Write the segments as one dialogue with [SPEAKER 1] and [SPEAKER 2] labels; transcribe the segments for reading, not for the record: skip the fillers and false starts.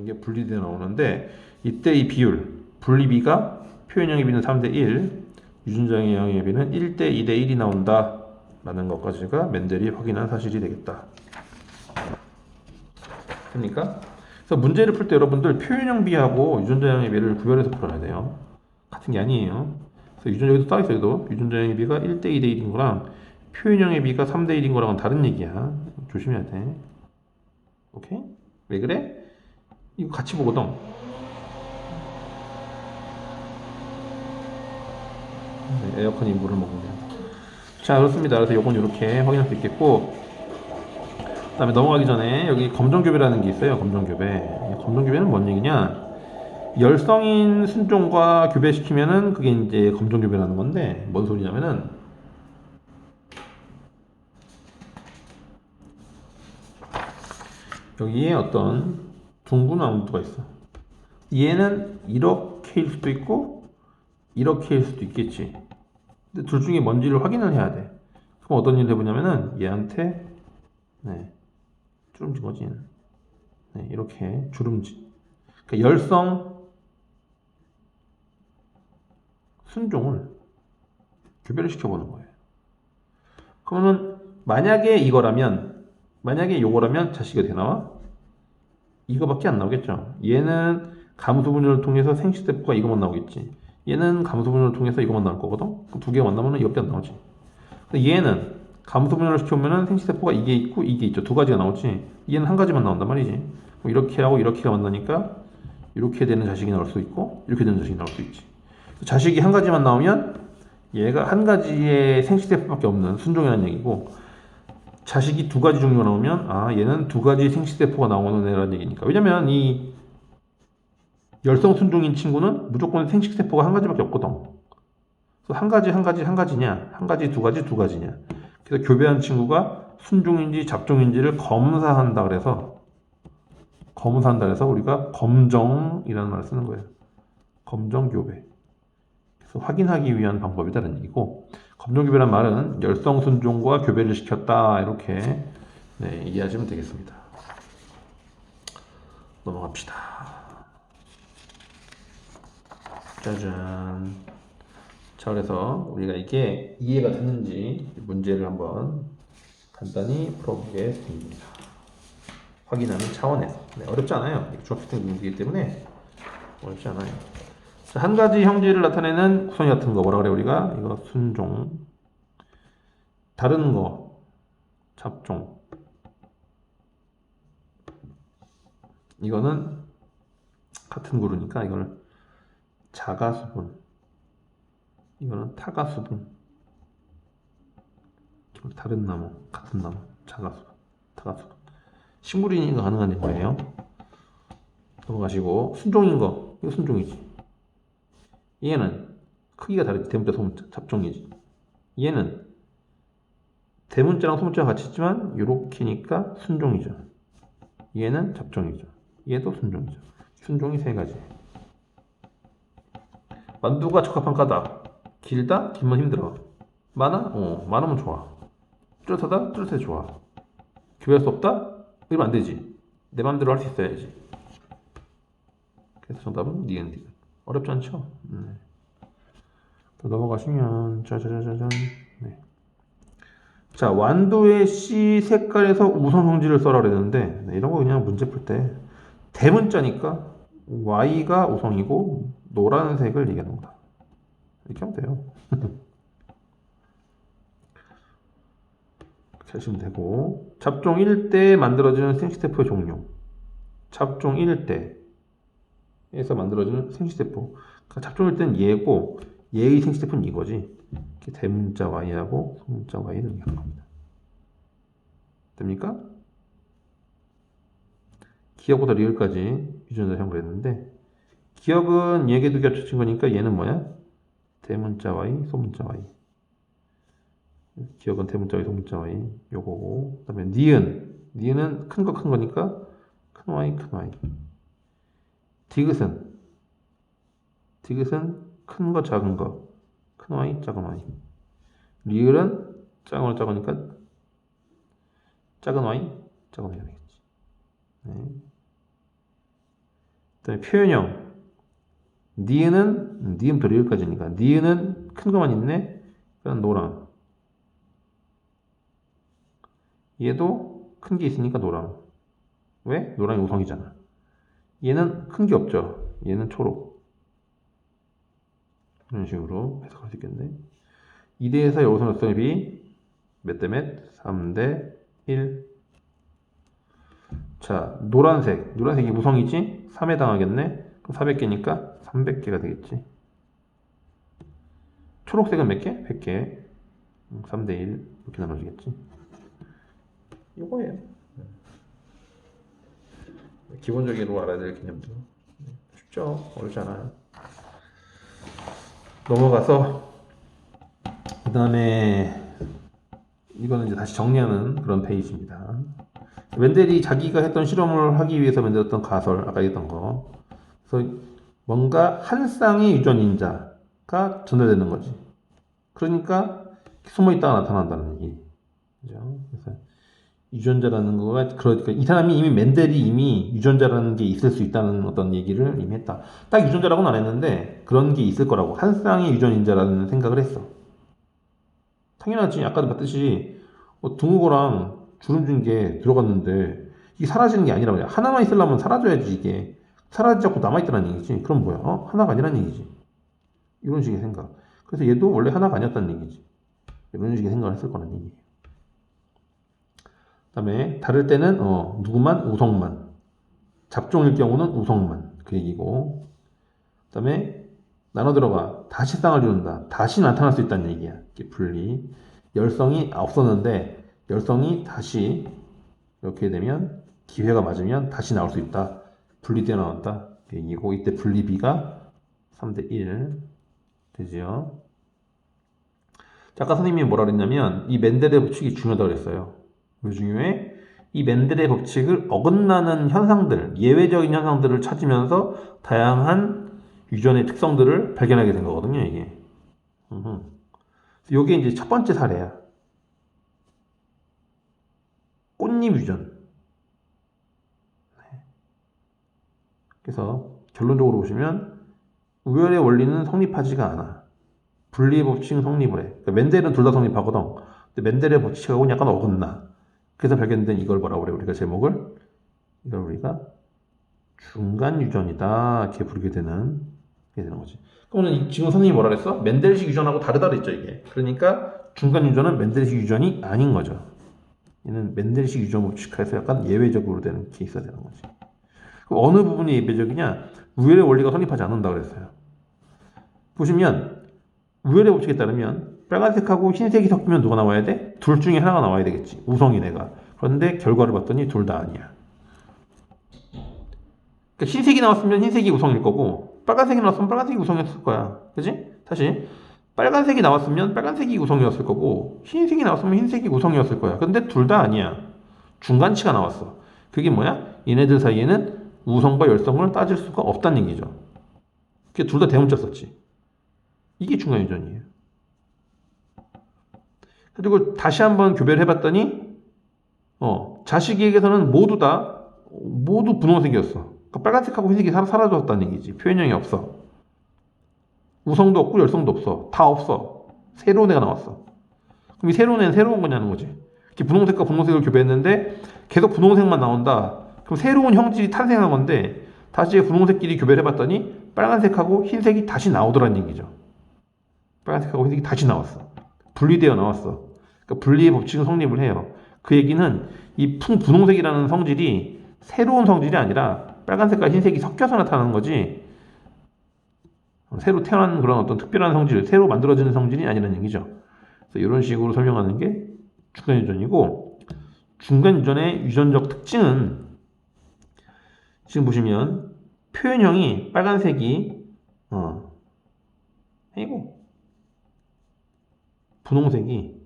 [SPEAKER 1] 게 분리되어 나오는데 이때 이 비율 분리비가 표현형의 비는 3대 1, 유전자형의 비는 1대 2대 1이 나온다 라는 것까지가 멘델이 확인한 사실이 되겠다. 됩니까? 그래서 문제를 풀 때 여러분들 표현형 비하고 유전자형의 비를 구별해서 풀어야 돼요. 같은 게 아니에요. 그래서 유전자에도 써있어도 유전자형의 비가 1대 2대 1인 거랑 표현형의 비가 3대 1인 거랑은 다른 얘기야. 조심해야 돼. 오케이? 왜 그래? 이거 같이 보거든. 네, 에어컨이 물을 먹으면. 자, 그렇습니다. 그래서 요건 이렇게 확인할 수 있겠고, 그 다음에 넘어가기 전에 여기 검정교배라는 게 있어요. 검정교배. 검정교배는 뭔 얘기냐? 열성인 순종과 교배시키면은 그게 이제 검정교배라는 건데, 뭔 소리냐면은, 여기에 어떤 둥근 아무도가 있어. 얘는 이렇게일 수도 있고, 이렇게일 수도 있겠지. 근데 둘 중에 뭔지를 확인을 해야 돼. 그럼 어떤 일을 해보냐면은, 얘한테, 네, 주름진 거지. 얘는. 네, 이렇게 주름진. 그러니까 열성 순종을 교배를 시켜보는 거예요. 그러면 만약에 이거라면, 만약에 요거라면 자식이 어떻게 나와? 이거밖에 안 나오겠죠. 얘는 가무소분열을 통해서 생식세포가 이것만 나오겠지. 얘는 가무소분열을 통해서 이것만 나올 거거든. 두 개가 만나면 이것밖에 안 나오지. 얘는 가무소분열을 시켜보면 생식세포가 이게 있고 이게 있죠. 두 가지가 나오지. 얘는 한 가지만 나온단 말이지. 이렇게 하고 이렇게가 만나니까 이렇게 되는 자식이 나올 수 있고 이렇게 되는 자식이 나올 수 있지. 자식이 한 가지만 나오면 얘가 한 가지의 생식세포밖에 없는 순종이라는 얘기고, 자식이 두 가지 종류가 나오면 아 얘는 두 가지 생식세포가 나오는 애라는 얘기니까. 왜냐면 이 열성 순종인 친구는 무조건 생식세포가 한 가지밖에 없거든. 그래서 한 가지 한 가지 한 가지냐, 한 가지 두 가지 두 가지냐. 그래서 교배한 친구가 순종인지 잡종인지를 검사한다 그래서 우리가 검정이라는 말을 쓰는 거예요. 검정교배. 그래서 확인하기 위한 방법이다라는 얘기고, 검정교배란 말은 열성 순종과 교배를 시켰다 이렇게 네, 이해하시면 되겠습니다. 넘어갑시다. 짜잔. 자, 그래서 우리가 이게 이해가 됐는지 문제를 한번 간단히 풀어보겠습니다. 확인하는 차원에서. 네, 어렵지 않아요. 중학생 문제이기 때문에 어렵지 않아요. 자, 한 가지 형질을 나타내는 구성이 같은 거 뭐라 그래 우리가? 이거 순종. 다른 거 잡종. 이거는 같은 그루니까 이걸 자가수분. 이거는 타가수분. 다른 나무, 같은 나무, 자가수분, 타가수분. 식물인이가 가능한 거예요. 넘어가시고 순종인 거, 이거 순종이지. 얘는 크기가 다르지. 대문자, 소문자, 잡종이지. 얘는 대문자랑 소문자가 같이 있지만 이렇게니까 순종이죠. 얘는 잡종이죠. 얘도 순종이죠. 순종이 세 가지. 만두가 적합한 까다. 길다? 길면 힘들어. 많아? 많으면 좋아. 뚜렷하다? 뚜렷해 좋아. 교회할 수 없다? 이러면 안 되지. 내 맘대로 할 수 있어야지. 그래서 정답은 니은디. 어렵지 않죠? 넘어가시면 짜자자자잔. 네. 자, 완두의 씨 색깔에서 우선 성질을 써라 그랬는데 네, 이런 거 그냥 문제 풀 때 대문자니까 Y가 우성이고 노란색을 얘기하는 거다. 이렇게 하면 돼요. 하시면 되고, 잡종 1대 만들어지는 생식세포의 종류. 잡종 1대에서 만들어지는 생식세포. 그러니까 잡종 1대는 얘고 얘의 생식세포는 이거지. 이렇게 대문자 Y하고 소문자 Y를 얘기하는 겁니다. 됩니까? 기억부터 리을까지 유전자형 그랬는데, 기억은 얘게 두 개 합쳐진 거니까 얘는 뭐야? 대문자 Y, 소문자 Y. 기억은 대문자 Y, 소문자 Y 요거고, 그 다음에 니은은 큰 거니까 큰 Y, 큰 Y. 디귿은 큰 거, 작은 거, 큰 Y, 작은 Y. 리을은 작은 거, 작으니까 작은 Y, 작은 Y 되겠지. 네. 그다음에 표현형. 니은부터 리을까지니까 니은은 큰 거만 있네. 그럼 노랑. 얘도 큰 게 있으니까 노랑. 왜? 노랑이 우성이잖아. 얘는 큰 게 없죠. 얘는 초록. 이런 식으로 해석할 수 있겠네. 2대4 여우선 역성의 비 몇 대 몇? 3대 1. 자, 노란색이 우성이지? 3에 해당하겠네. 그럼 400개니까 300개가 되겠지. 초록색은 몇 개? 100개. 3대 1 이렇게 나눠지겠지. 이거예요. 기본적으로 알아야 될 개념들. 쉽죠? 어렵지 않아요. 넘어가서 그 다음에 이거는 이제 다시 정리하는 그런 페이지입니다. 멘델이 자기가 했던 실험을 하기 위해서 만들었던 가설, 아까 얘기했던 거. 그래서 뭔가 한 쌍의 유전인자가 전달되는 거지. 그러니까 숨어 있다가 나타난다는 얘기. 그죠? 그래서 유전자라는 거가, 그러니까 이 사람이 이미 멘델이 이미 유전자라는 게 있을 수 있다는 어떤 얘기를 이미 했다. 딱 유전자라고는 안 했는데 그런 게 있을 거라고. 한 쌍의 유전인자라는 생각을 했어. 당연하지. 아까도 봤듯이 둥그거랑 주름 준 게 들어갔는데 이게 사라지는 게 아니라 말이야. 하나만 있으려면 사라져야지 이게. 사라지지 않고 남아있다는 얘기지. 그럼 뭐야? 하나가 아니란 얘기지. 이런 식의 생각. 그래서 얘도 원래 하나가 아니었다는 얘기지. 이런 식의 생각을 했을 거라는 얘기예요. 그 다음에 다를 때는 누구만? 우성만. 잡종일 경우는 우성만. 그 얘기고. 그 다음에 나눠 들어가. 다시 쌍을 이룬다. 다시 나타날 수 있다는 얘기야. 이렇게 분리. 열성이 없었는데 열성이 다시 이렇게 되면 기회가 맞으면 다시 나올 수 있다. 분리되어 나왔다. 얘기고 이때 분리비가 3대 1 되지요. 자, 아까 선생님이 뭐라 그랬냐면 이 멘델의 법칙이 중요하다고 그랬어요. 왜 중요해? 이 멘델의 법칙을 어긋나는 현상들, 예외적인 현상들을 찾으면서 다양한 유전의 특성들을 발견하게 된 거거든요, 이게. 요게 이제 첫 번째 사례야. 꽃잎 유전. 그래서 결론적으로 보시면 우열의 원리는 성립하지가 않아. 분리의 법칙은 성립을 해. 그러니까 멘델은 둘 다 성립하거든. 근데 멘델의 법칙하고는 약간 어긋나. 그래서 발견된 이걸 뭐라고 그래? 우리가 제목을 이걸 우리가 중간 유전이다 이렇게 부르게 되는 거지. 그러면 지금 선생님이 뭐라 그랬어? 멘델식 유전하고 다르다 그랬죠 이게. 그러니까 중간 유전은 멘델식 유전이 아닌 거죠. 얘는 멘델식 유전 법칙에서 약간 예외적으로 되는 케이스가 되는 거지. 그럼 어느 부분이 예외적이냐? 우열의 원리가 성립하지 않는다 그랬어요. 보시면 우열의 법칙에 따르면 빨간색하고 흰색이 섞이면 누가 나와야 돼? 둘 중에 하나가 나와야 되겠지. 우성인 애가. 그런데 결과를 봤더니 둘 다 아니야. 그러니까 흰색이 나왔으면 흰색이 우성일 거고 빨간색이 나왔으면 빨간색이 우성이었을 거야. 그지? 다시 빨간색이 나왔으면 빨간색이 우성이었을 거고 흰색이 나왔으면 흰색이 우성이었을 거야. 근데 둘 다 아니야. 중간치가 나왔어. 그게 뭐야? 얘네들 사이에는 우성과 열성을 따질 수가 없다는 얘기죠. 그게 둘 다 대문자 썼지. 이게 중간 유전이에요. 그리고 다시 한번 교배를 해봤더니 자식에게서는 모두 분홍색이었어. 그러니까 빨간색하고 흰색이 사라졌다는 얘기지. 표현형이 없어. 우성도 없고 열성도 없어. 다 없어. 새로운 애가 나왔어. 그럼 이 새로운 애는 새로운 거냐는 거지. 분홍색과 분홍색을 교배했는데 계속 분홍색만 나온다. 그럼 새로운 형질이 탄생한 건데 다시 분홍색끼리 교배를 해봤더니 빨간색하고 흰색이 다시 나오더란 얘기죠. 빨간색하고 흰색이 다시 나왔어. 분리되어 나왔어. 그러니까 분리의 법칙은 성립을 해요. 그 얘기는 이 분홍색이라는 성질이 새로운 성질이 아니라 빨간색과 흰색이 섞여서 나타나는 거지 새로 태어난 그런 어떤 특별한 성질, 새로 만들어지는 성질이 아니라는 얘기죠. 그래서 이런 식으로 설명하는 게 중간 유전이고 중간 유전의 유전적 특징은 지금 보시면 표현형이 빨간색이 아니고 분홍색이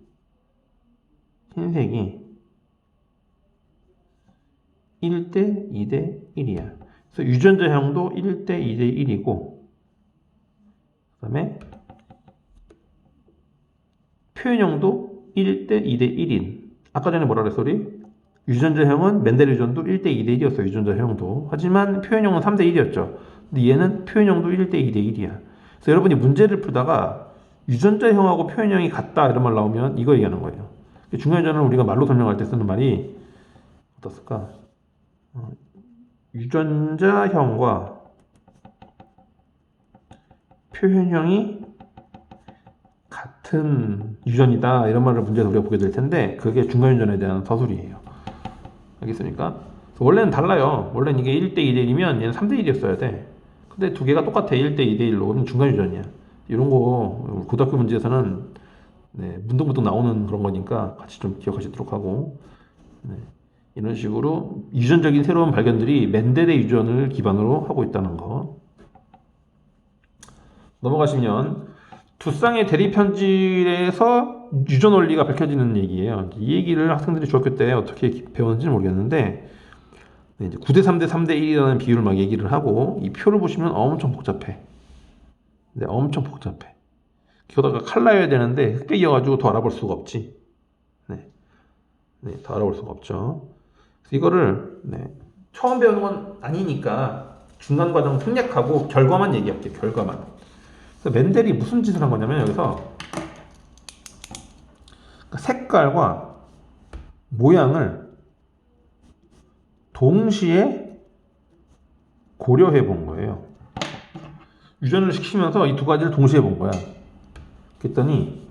[SPEAKER 1] 흰색이 1대 2대 1이야. 그래서 유전자형도 1대 2대 1이고 그 다음에 표현형도 1대 2대 1인. 아까 전에 뭐라 그랬어 우리? 유전자형은 멘델 유전도 1대 2대 1이었어요. 유전자형도. 하지만 표현형은 3대 1이었죠. 근데 얘는 표현형도 1대 2대 1이야. 그래서 여러분이 문제를 풀다가 유전자형하고 표현형이 같다 이런 말 나오면 이거 얘기하는 거예요. 중간유전을 우리가 말로 설명할 때 쓰는 말이 어떻을까? 유전자형과 표현형이 같은 유전이다 이런 말을 문제에서 우리가 보게 될 텐데 그게 중간유전에 대한 서술이에요. 알겠습니까? 원래는 달라요. 원래는 이게 1대 2대 1이면 얘는 3대 1이었어야 돼. 근데 두 개가 똑같아. 1대 2대 1로. 그럼 중간유전이야. 이런 거 고등학교 문제에서는 네, 문득문득 나오는 그런 거니까 같이 좀 기억하시도록 하고 네, 이런 식으로 유전적인 새로운 발견들이 멘델의 유전을 기반으로 하고 있다는 거. 넘어가시면 두 쌍의 대립현질에서 유전 원리가 밝혀지는 얘기예요. 이 얘기를 학생들이 중학교 때 어떻게 배웠는지 모르겠는데 네, 이제 9대 3대 3대 1이라는 비율을 막 얘기를 하고 이 표를 보시면 엄청 복잡해. 네, 엄청 복잡해. 거기다가 칼라여야 되는데 흑백이어가지고 더 알아볼 수가 없지. 네, 네, 더 알아볼 수가 없죠. 그래서 이거를 네, 처음 배우는 건 아니니까 중간 과정 생략하고 결과만 얘기할게요. 결과만. 그래서 멘델이 무슨 짓을 한 거냐면 여기서 색깔과 모양을 동시에 고려해 본 거예요. 유전을 시키면서 이 두 가지를 동시에 본 거야. 그랬더니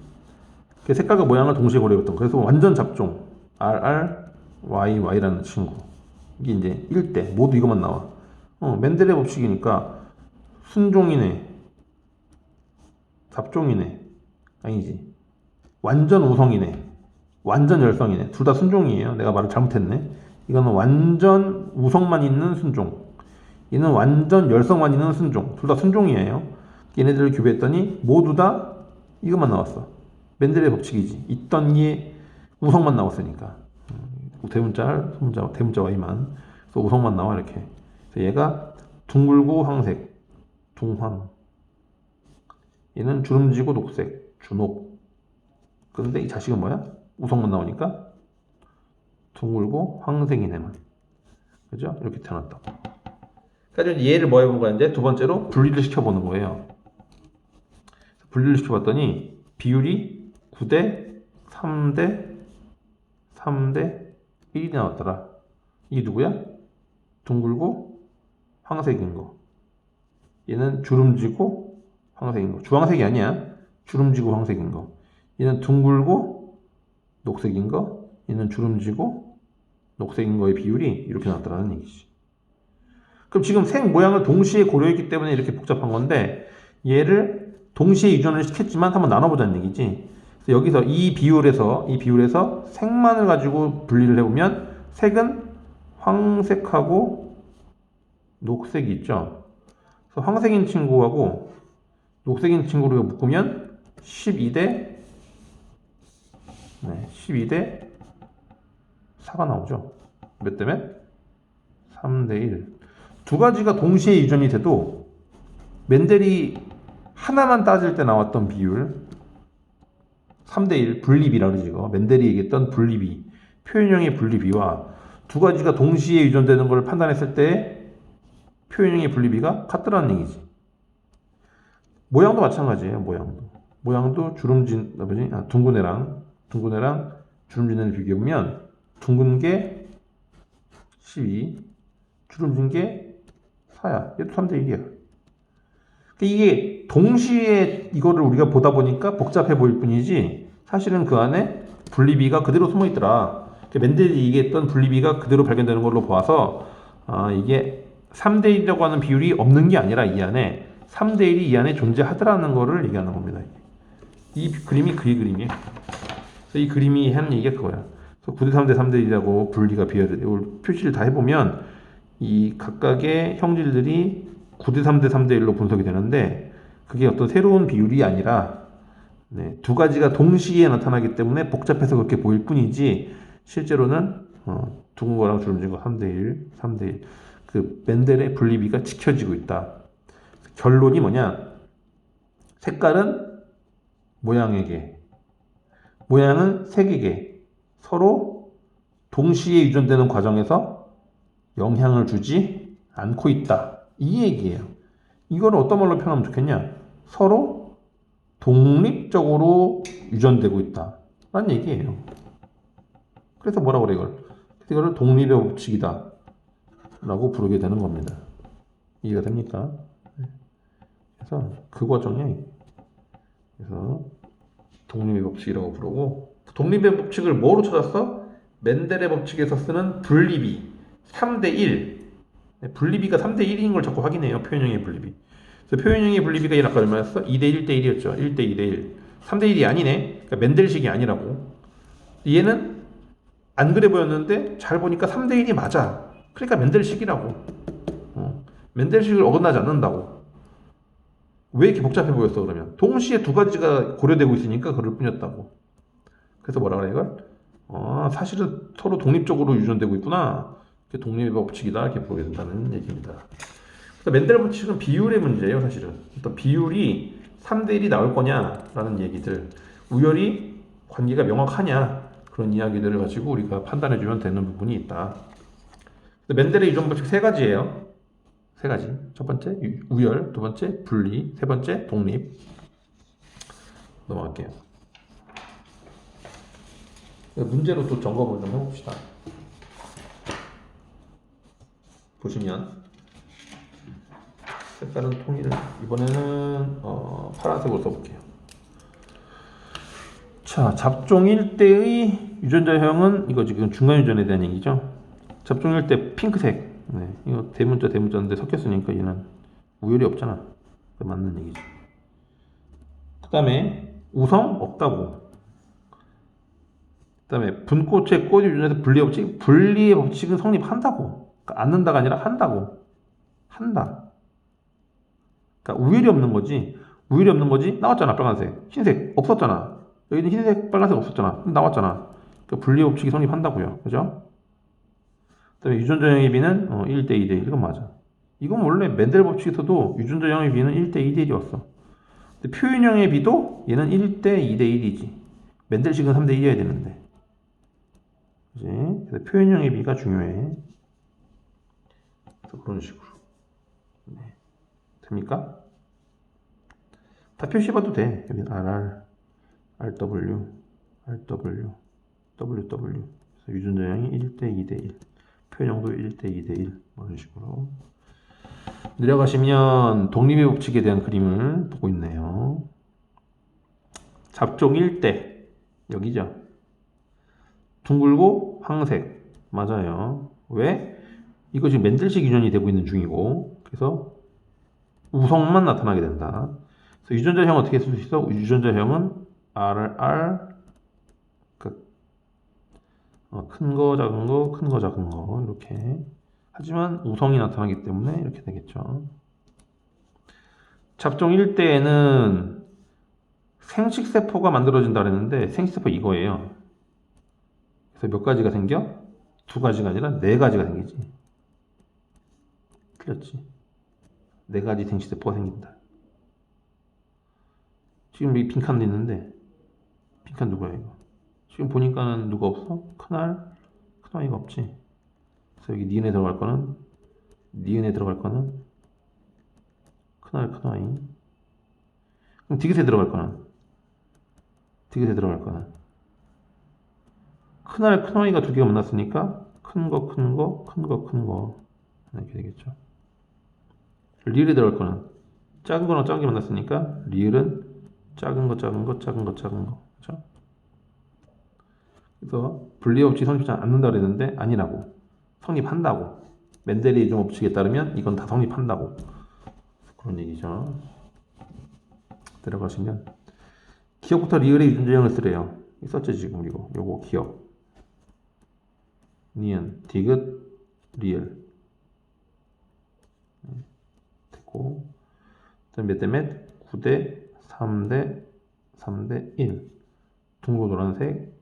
[SPEAKER 1] 색깔과 모양을 동시에 고려했던 거예요. 그래서 완전 잡종 RRYY라는 친구 이게 이제 1대 모두 이것만 나와. 멘델의 법칙이니까 순종이네 잡종이네 아니지 완전 우성이네 완전 열성이네 둘 다 순종이에요. 내가 말을 잘못했네. 이거는 완전 우성만 있는 순종 얘는 완전 열성만 있는 순종 둘 다 순종이에요. 얘네들을 규배했더니 모두 다 이것만 나왔어. 멘델의 법칙이지. 있던 게 우성만 나왔으니까 대문자 소문자 대문자 Y만 그래서 우성만 나와 이렇게. 그래서 얘가 둥글고 황색 둥황 얘는 주름지고 녹색 주녹. 그런데 이 자식은 뭐야? 우성만 나오니까 둥글고 황색이네만. 그죠? 이렇게 태어났다고. 그래서 얘를 뭐 해본 거야? 이제 두 번째로 분리를 시켜보는 거예요. 분리를 시켜봤더니 비율이 9대 3대 3대 1이 나왔더라. 이게 누구야? 둥글고 황색인 거. 얘는 주름지고 황색인 거. 주황색이 아니야. 주름지고 황색인 거. 얘는 둥글고 녹색인 거. 얘는 주름지고 녹색인 거의 비율이 이렇게 나왔다는 얘기지. 그럼 지금 색 모양을 동시에 고려했기 때문에 이렇게 복잡한 건데 얘를 동시에 유전을 시켰지만 한번 나눠보자는 얘기지. 그래서 여기서 이 비율에서 색만을 가지고 분리를 해보면 색은 황색하고 녹색이 있죠. 그래서 황색인 친구하고 녹색인 친구를 묶으면 12대 4가 나오죠. 몇 대 몇? 3대 1. 두 가지가 동시에 유전이 돼도 멘델이 하나만 따질 때 나왔던 비율 3대 1 분리비라고 그러지. 이거 멘델이 얘기했던 분리비 표현형의 분리비와 두 가지가 동시에 유전되는 걸 판단했을 때 표현형의 분리비가 같더라는 얘기지. 모양도 마찬가지예요. 모양도 주름진 둥근 애랑 주름진 애를 비교해보면 둥근 게 12 주름진 게 4야. 얘도 3대 1이야. 이게 동시에 이거를 우리가 보다 보니까 복잡해 보일 뿐이지 사실은 그 안에 분리비가 그대로 숨어 있더라. 멘델이 얘기했던 분리비가 그대로 발견되는 걸로 보아서 이게 3대 1이라고 하는 비율이 없는 게 아니라 이 안에 3대 1이 이 안에 존재하더라는 거를 얘기하는 겁니다. 이 그림이 그 그림이에요. 그래서 이 그림이 하는 얘기가 그거야. 그래서 9대 3대 3대 1이라고 분리가 표시를 다 해보면 이 각각의 형질들이 9대 3대 3대 1로 분석이 되는데 그게 어떤 새로운 비율이 아니라 두 가지가 동시에 나타나기 때문에 복잡해서 그렇게 보일 뿐이지 실제로는 둥근 거랑 주름진 거 3대 1, 3대 1 그 멘델의 분리비가 지켜지고 있다. 결론이 뭐냐? 색깔은 모양에게, 모양은 색에게 서로 동시에 유전되는 과정에서 영향을 주지 않고 있다. 이 얘기예요. 이걸 어떤 말로 표현하면 좋겠냐? 서로 독립적으로 유전되고 있다. 라는 얘기예요. 그래서 뭐라고 그래, 이걸? 이거를 독립의 법칙이다. 라고 부르게 되는 겁니다. 이해가 됩니까? 그래서 그 과정에, 그래서 독립의 법칙이라고 부르고, 독립의 법칙을 뭐로 찾았어? 멘델의 법칙에서 쓰는 분리비 3대1. 분리비가 3대1인 걸 자꾸 확인해요. 표현형의 분리비. 그래서 표현형의 분리비가 얘는 아까 얼마였어? 2대1 대1이었죠. 1대 2대1. 3대1이 아니네. 그러니까 멘델식이 아니라고. 얘는 안 그래 보였는데 잘 보니까 3대1이 맞아. 그러니까 멘델식이라고. 멘델식을 어긋나지 않는다고. 왜 이렇게 복잡해 보였어 그러면? 동시에 두 가지가 고려되고 있으니까 그럴 뿐이었다고. 그래서 뭐라 그래 이걸? 사실은 서로 독립적으로 유전되고 있구나. 독립의 법칙이다 이렇게 보게 된다는 얘기입니다. 그래서 멘델 법칙은 비율의 문제예요 사실은. 어떤 비율이 3대1이 나올 거냐라는 얘기들, 우열이 관계가 명확하냐 그런 이야기들을 가지고 우리가 판단해주면 되는 부분이 있다. 멘델의 유전 법칙 세 가지예요. 세 가지. 첫 번째 우열, 두 번째 분리, 세 번째 독립. 넘어갈게요. 문제로 또 점검을 좀 해봅시다. 보시면 색깔은 통일을 이번에는 파란색으로 써볼게요. 자, 잡종 1대의 유전자형은 이거 지금 중간 유전에 대한 얘기죠. 잡종 1대 핑크색. 네, 이거 대문자인데 섞였으니까 얘는 우열이 없잖아. 맞는 얘기죠. 그 다음에 우성 없다고. 그 다음에 분꽃의 꽃 유전에서 분리의 법칙. 분리의 법칙은 성립한다고. 그러니까 않는다가 아니라 한다고. 한다. 그러니까 우열이 없는 거지. 우열이 없는 거지. 나왔잖아. 빨간색. 흰색 없었잖아. 여기는 흰색, 빨간색 없었잖아. 나왔잖아. 그러니까 분리의 법칙이 성립한다고요. 그죠? 그 다음에 유전자 영입비는 1대 2대 1. 이건 맞아. 이건 원래 멘델 법칙에서도 유전자 영입비는 1대 2대 1이었어. 근데 표현형의 비도 얘는 1대 2대 1이지. 멘델식은 3대 2여야 되는데. 그지? 그래서 표현형의 비가 중요해. 그래서 그런 식으로. 네. 됩니까? 다 표시해봐도 돼. 여기 RR, RW, RW, WW. 그래서 유전자량이 1대 2대 1. 표현형도 1대 2대 1. 뭐 이런 식으로. 내려가시면 독립의 법칙에 대한 그림을 보고 있네요. 잡종 1대. 여기죠. 둥글고 황색. 맞아요. 왜? 이거 지금 멘델식 유전이 되고 있는 중이고, 그래서 우성만 나타나게 된다. 그래서 유전자형 어떻게 쓸 수 있어? 유전자형은 RR, 큰 거, 작은 거, 큰 거, 작은 거, 이렇게. 하지만 우성이 나타나기 때문에 이렇게 되겠죠. 잡종 1대에는 생식세포가 만들어진다 그랬는데, 생식세포 이거예요. 그래서 몇 가지가 생겨? 두 가지가 아니라 네 가지가 생기지. 틀렸지. 네 가지 생식세포가 생긴다. 지금 여기 빈칸도 있는데, 빈칸 누구야, 이거? 지금 보니까는 누가 없어? 큰아이가 없지. 그래서 여기 니은에 들어갈 거는, 니은에 들어갈 거는, 큰아이. 그럼 디귿에 들어갈 거는, 디귿에 들어갈 거는. 큰아이가 두 개가 만났으니까, 큰 거, 큰 거, 큰 거, 큰 거. 이렇게 되겠죠. 리을에 들어갈 거는, 작은 거랑 작은 게 만났으니까, 리을은 작은 거, 작은 거, 작은 거, 작은 거. 그렇죠? 그래서 분리 법칙이 성립하지 않는다 그랬는데 아니라고. 성립한다고. 멘델의 이중 법칙에 따르면 이건 다 성립한다고. 그런 얘기죠. 들어가시면 기억부터 리을의 유전자형을 쓰래요. 있었죠 지금 이거. 요거 기억. 니은, 디귿, 리을. 됐고. 몇 대 몇? 9대 3대 3대 1. 둥고 노란색,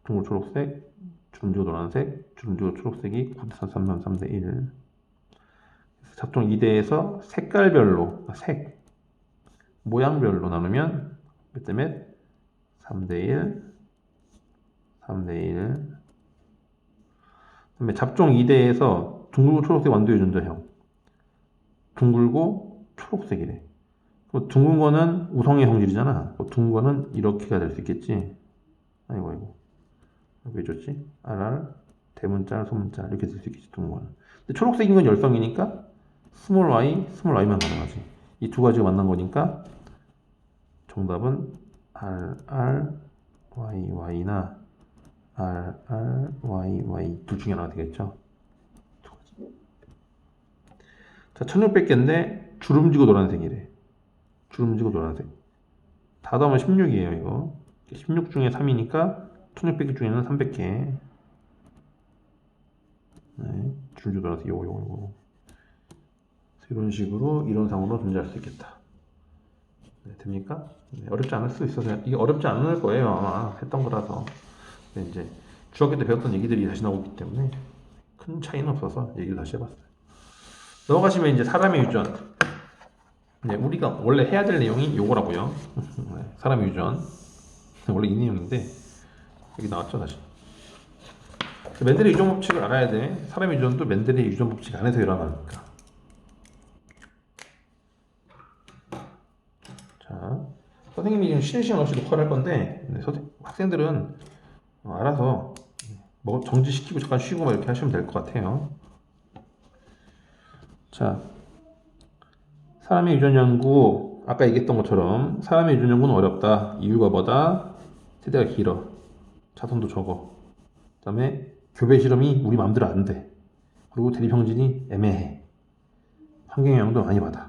[SPEAKER 1] 둥고 초록색, 주름지고 노란색, 주름지고 초록색이 9대 3, 3대 1. 잡종 2대에서 색깔별로, 색, 모양별로 나누면 몇 대 몇? 3대 1, 3대 1, 그다음에 잡종 2대에서 둥글고 초록색 완도 유전자형. 둥글고 초록색이래. 둥근 거는 우성의 성질이잖아. 둥근 거는 이렇게가 될 수 있겠지. 아이고 아이고. 왜 줬지? RR 대문자 소문자 이렇게 될 수 있겠지. 둥근 거는. 근데 초록색인 건 열성이니까 스몰 y만 가능하지. 이 두 가지가 만난 거니까 정답은 RRYY나 RRYY 둘 중에 하나가 되겠죠. 자, 1600개인데 주름지고 노란색이래. 주름지고 노란색. 다 더하면 16이에요, 이거. 16 중에 3이니까 1600개 중에는 300개. 네, 주름지고 노란색, 요거. 이런 식으로 이론상으로 존재할 수 있겠다. 네, 됩니까? 네, 어렵지 않을 수 있어서 이게 어렵지 않을 거예요, 아마 했던 거라서. 근데 이제 중학교 때 배웠던 얘기들이 다시 나오기 때문에 큰 차이는 없어서 얘기를 다시 해봤어요. 넘어가시면 이제 사람의 유전. 네, 우리가 원래 해야 될 내용이 요거라고요. 네, 사람의 유전. 원래 이 내용인데 여기 나왔죠 다시. 맨델의 유전 법칙을 알아야 돼. 사람의 유전도 맨델의 유전 법칙 안에서 일어나니까. 자, 선생님이 지금 쉬는 시간 없이 녹화를 할 건데 학생들은 알아서 뭐 정지시키고 잠깐 쉬고 막 이렇게 하시면 될 것 같아요. 자, 사람의 유전 연구 아까 얘기했던 것처럼 사람의 유전 연구는 어렵다. 이유가 뭐다? 세대가 길어. 자손도 적어. 그 다음에 교배 실험이 우리 마음대로 안 돼. 그리고 대립 형질이 애매해. 환경 영향도 많이 받아.